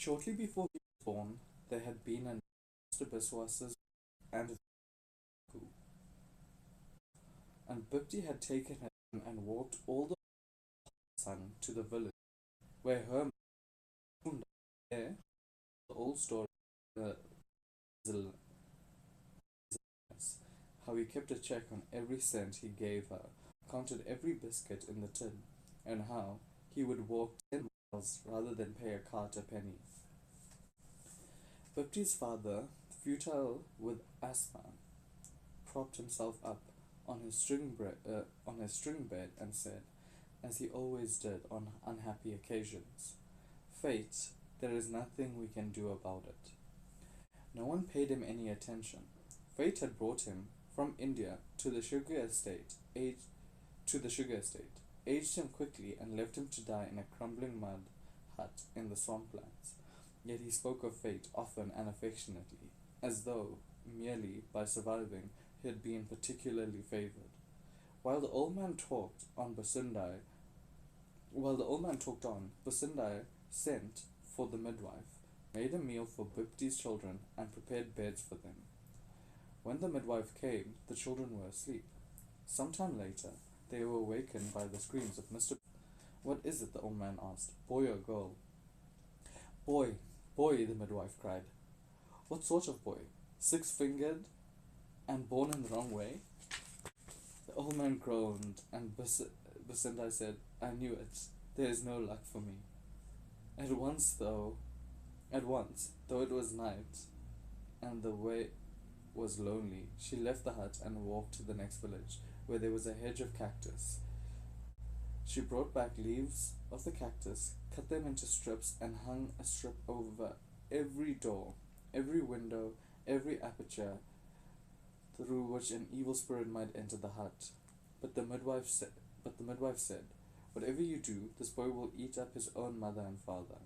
Shortly before he was born, there had been an Mr. Biswas's and Bipti had taken him and walked all the son to the village where her mother there the old story uh, how he kept a check on every cent he gave her, counted every biscuit in the tin, and how he would walk 10 miles rather than pay a cart a penny. Bipti's father, futile with asthma, propped himself up on his string bed and said, as he always did on unhappy occasions, "Fate, there is nothing we can do about it." No one paid him any attention. Fate had brought him from India to the sugar estate, aged him quickly, and left him to die in a crumbling mud hut in the swamplands. Yet he spoke of fate often and affectionately, as though, merely by surviving, he had been particularly favoured. While the old man talked on, Basundai sent for the midwife, made a meal for Bipti's children, and prepared beds for them. When the midwife came, the children were asleep. Some time later, they were awakened by the screams of Mr. "What is it?" the old man asked. "Boy or girl?" "Boy, boy," the midwife cried. "What sort of boy? 6-fingered and born in the wrong way?" The old man groaned, and Basundai said, "I knew it. There is no luck for me." At once, though it was night and the way was lonely, she left the hut and walked to the next village, where there was a hedge of cactus. She brought back leaves of the cactus, cut them into strips, and hung a strip over every door, every window, every aperture through which an evil spirit might enter the hut. But the midwife said, "Whatever you do, this boy will eat up his own mother and father."